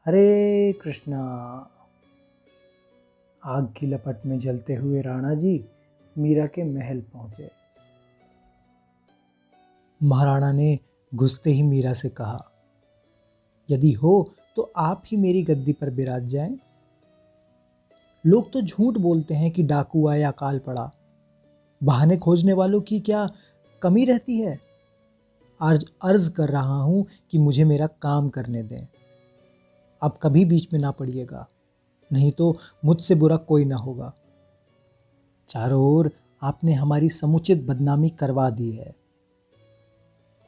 हरे कृष्णा। आग की लपट में जलते हुए राणा जी मीरा के महल पहुंचे। महाराणा ने घुसते ही मीरा से कहा, यदि हो तो आप ही मेरी गद्दी पर विराज जाएं। लोग तो झूठ बोलते हैं कि डाकू आया, अकाल पड़ा। बहाने खोजने वालों की क्या कमी रहती है। आज अर्ज कर रहा हूं कि मुझे मेरा काम करने दें। अब कभी बीच में ना पड़िएगा, नहीं तो मुझसे बुरा कोई ना होगा। चारों ओर आपने हमारी समुचित बदनामी करवा दी है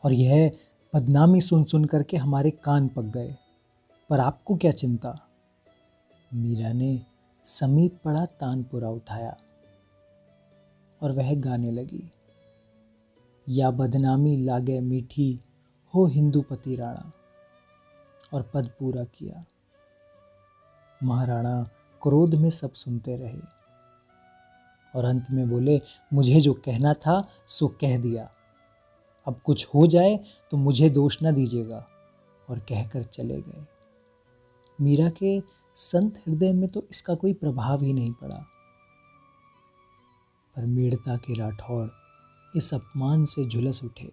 और यह बदनामी सुन सुन करके हमारे कान पक गए, पर आपको क्या चिंता। मीरा ने समीप पड़ा तानपुरा उठाया और वह गाने लगी, या बदनामी लागे मीठी हो हिंदूपति राणा, और पद पूरा किया। महाराणा क्रोध में सब सुनते रहे और अंत में बोले, मुझे जो कहना था सो कह दिया। अब कुछ हो जाए तो मुझे दोष न दीजिएगा, और कहकर चले गए। मीरा के संत हृदय में तो इसका कोई प्रभाव ही नहीं पड़ा, पर मेड़ता के राठौड़ इस अपमान से झुलस उठे।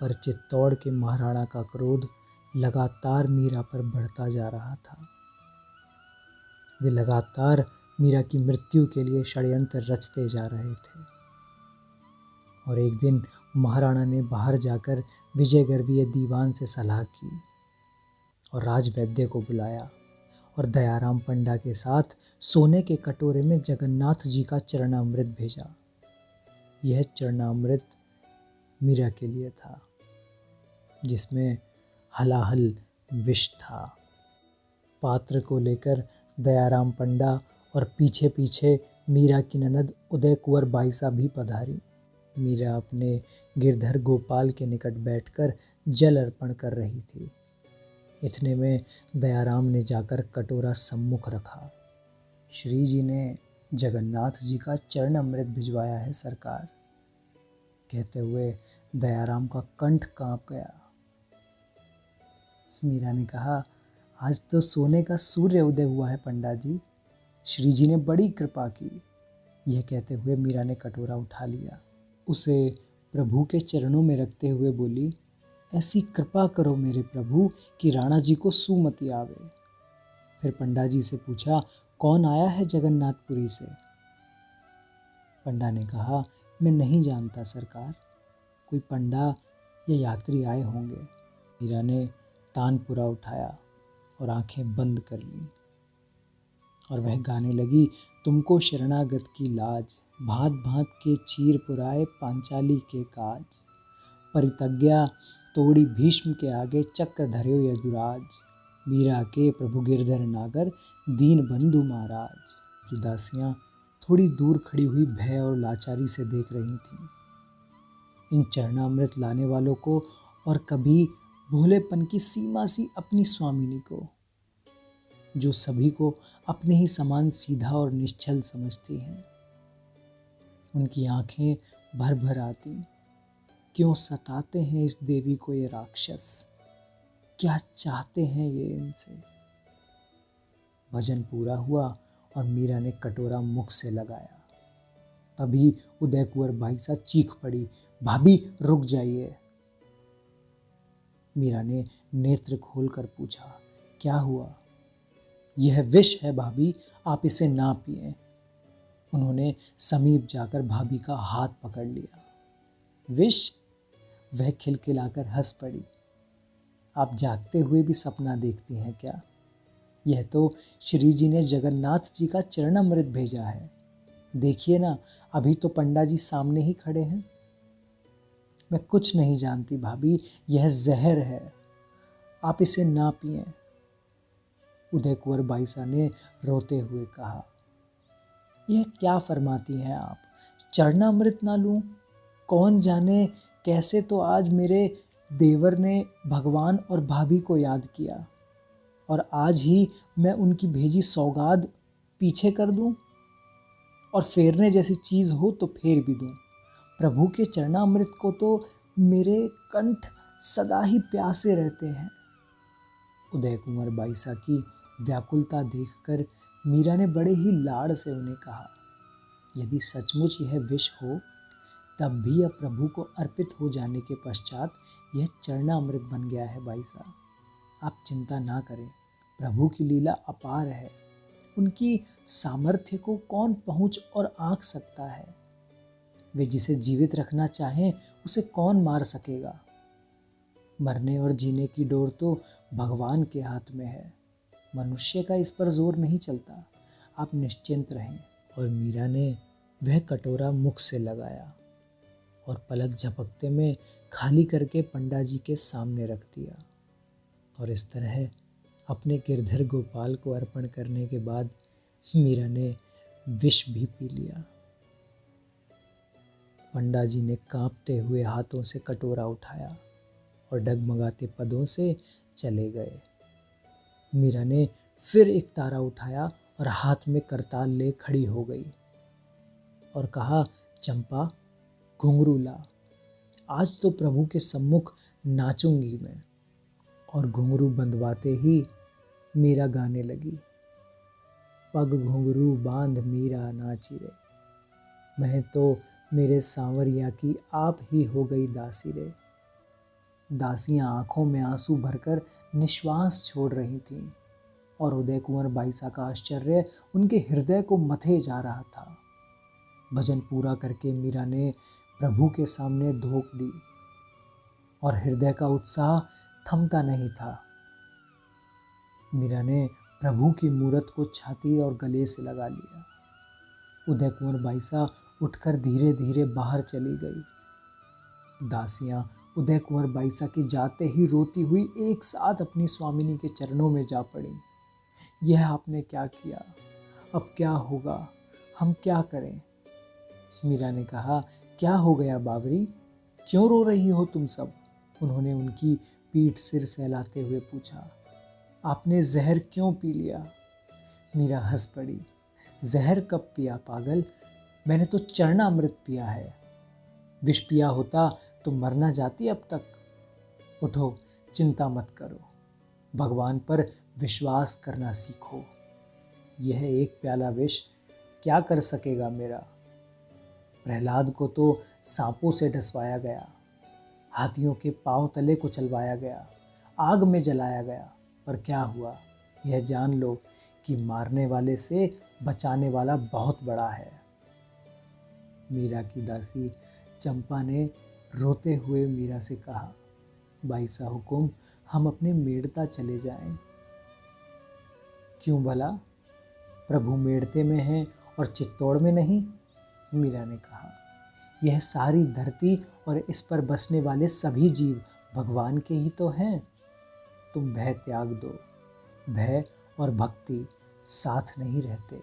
पर चित्तौड़ के महाराणा का क्रोध लगातार मीरा पर बढ़ता जा रहा था। वे लगातार मीरा की मृत्यु के लिए षड्यंत्र रचते जा रहे थे। और एक दिन महाराणा ने बाहर जाकर विजयगर्वीय दीवान से सलाह की और राजवैद्य को बुलाया और दयाराम पंडा के साथ सोने के कटोरे में जगन्नाथ जी का चरणामृत भेजा। यह चरणामृत मीरा के लिए था, जिसमें हलाहल विष था। पात्र को लेकर दयाराम पंडा और पीछे पीछे मीरा की ननद उदय कुंवर बाईसा भी पधारी। मीरा अपने गिरधर गोपाल के निकट बैठकर जल अर्पण कर रही थी। इतने में दयाराम ने जाकर कटोरा सम्मुख रखा। श्री जी ने जगन्नाथ जी का चरण अमृत भिजवाया है सरकार, कहते हुए दयाराम का कंठ कांप गया। मीरा ने कहा, आज तो सोने का सूर्य उदय हुआ है पंडा जी, श्री जी ने बड़ी कृपा की। यह कहते हुए मीरा ने कटोरा उठा लिया, उसे प्रभु के चरणों में रखते हुए बोली, ऐसी कृपा करो मेरे प्रभु कि राणा जी को सुमति आवे। फिर पंडा जी से पूछा, कौन आया है जगन्नाथपुरी से। पंडा ने कहा, मैं नहीं जानता सरकार, कोई पंडा या यात्री आए होंगे। मीरा ने तानपुरा उठाया और आंखें बंद कर ली और वह गाने लगी, तुमको शरणागत की लाज, भांत भांत के चीर पुराए पांचाली के काज, परितज्ञा तोड़ी भीष्म के आगे चक्र धर्यो यदुराज, मीरा के प्रभु गिरधर नागर दीन बंधु महाराज। की दासियां थोड़ी दूर खड़ी हुई भय और लाचारी से देख रही थीं इन चरणामृत लाने वालों को और कभी भोलेपन की सीमा सी अपनी स्वामिनी को, जो सभी को अपने ही समान सीधा और निश्चल समझती हैं। उनकी आंखें भर भर आती, क्यों सताते हैं इस देवी को ये राक्षस, क्या चाहते हैं ये इनसे। भजन पूरा हुआ और मीरा ने कटोरा मुख से लगाया। तभी उदय कुंवर बाईसा चीख पड़ी, भाभी रुक जाइए। मीरा ने नेत्र खोलकर पूछा, क्या हुआ। यह विष है भाभी, आप इसे ना पिएं। उन्होंने समीप जाकर भाभी का हाथ पकड़ लिया। विष? वह खिलखिलाकर हंस पड़ी, आप जागते हुए भी सपना देखती हैं क्या। यह तो श्री जी ने जगन्नाथ जी का चरणामृत भेजा है, देखिए ना, अभी तो पंडा जी सामने ही खड़े हैं। मैं कुछ नहीं जानती भाभी, यह जहर है, आप इसे ना पिएं। उदय कुंवर बाईसा ने रोते हुए कहा, यह क्या फरमाती हैं आप, चरणामृत ना लूं। कौन जाने कैसे तो आज मेरे देवर ने भगवान और भाभी को याद किया और आज ही मैं उनकी भेजी सौगात पीछे कर दूं और फेरने जैसी चीज़ हो तो फेर भी दूं। प्रभु के चरणामृत को तो मेरे कंठ सदा ही प्यासे रहते हैं। उदय कुंवर बाईसा की व्याकुलता देखकर मीरा ने बड़े ही लाड़ से उन्हें कहा, यदि सचमुच यह विष हो तब भी अब प्रभु को अर्पित हो जाने के पश्चात यह चरणामृत बन गया है बाईसा। आप चिंता ना करें, प्रभु की लीला अपार है, उनकी सामर्थ्य को कौन पहुंच और आंक सकता है। वे जिसे जीवित रखना चाहें उसे कौन मार सकेगा। मरने और जीने की डोर तो भगवान के हाथ में है, मनुष्य का इस पर जोर नहीं चलता। आप निश्चिंत रहें। और मीरा ने वह कटोरा मुख से लगाया और पलक झपकते में खाली करके पंडा जी के सामने रख दिया। और इस तरह अपने गिरधर गोपाल को अर्पण करने के बाद मीरा ने विष भी पी लिया। पंडा जी ने कांपते हुए हाथों से कटोरा उठाया और डगमगाते पदों से चले गए। मीरा ने फिर एक तारा उठाया और हाथ में करताल ले खड़ी हो गई और कहा, चंपा घुंघरू ला, आज तो प्रभु के सम्मुख नाचूंगी मैं। और घुंघरू बंधवाते ही मीरा गाने लगी, पग घुंघरू बांध मीरा नाची रे, मैं तो मेरे सांवरिया की आप ही हो गई दासी रे। दासियां आंखों में आंसू भरकर निश्वास छोड़ रही थीं और उदय कुंवर बाईसा का आश्चर्य उनके हृदय को मथे जा रहा था। भजन पूरा करके मीरा ने प्रभु के सामने धोख दी और हृदय का उत्साह थमता नहीं था। मीरा ने प्रभु की मूरत को छाती और गले से लगा लिया। उदय कुंवर बाईसा उठकर धीरे धीरे बाहर चली गई। दासियां उदय कुंवर बाईसा के जाते ही रोती हुई एक साथ अपनी स्वामिनी के चरणों में जा पड़ी। यह आपने क्या किया, अब क्या होगा, हम क्या करें। मीरा ने कहा, क्या हो गया बावरी, क्यों रो रही हो तुम सब। उन्होंने उनकी पीठ सिर सहलाते हुए पूछा, आपने जहर क्यों पी लिया। मीरा हंस पड़ी, जहर कब पिया पागल, मैंने तो चरणामृत पिया है। विष पिया होता तो मरना जाती अब तक। उठो, चिंता मत करो, भगवान पर विश्वास करना सीखो। यह एक प्याला विष क्या कर सकेगा मेरा। प्रहलाद को तो सांपों से डसवाया गया, हाथियों के पांव तले कुचलवाया गया, आग में जलाया गया, पर क्या हुआ। यह जान लो कि मारने वाले से बचाने वाला बहुत बड़ा है। मीरा की दासी चंपा ने रोते हुए मीरा से कहा, बाईसा हुकुम, हम अपने मेड़ता चले जाएं। क्यों भला, प्रभु मेड़ते में हैं और चित्तौड़ में नहीं। मीरा ने कहा, यह सारी धरती और इस पर बसने वाले सभी जीव भगवान के ही तो हैं। तुम भय त्याग दो, भय और भक्ति साथ नहीं रहते।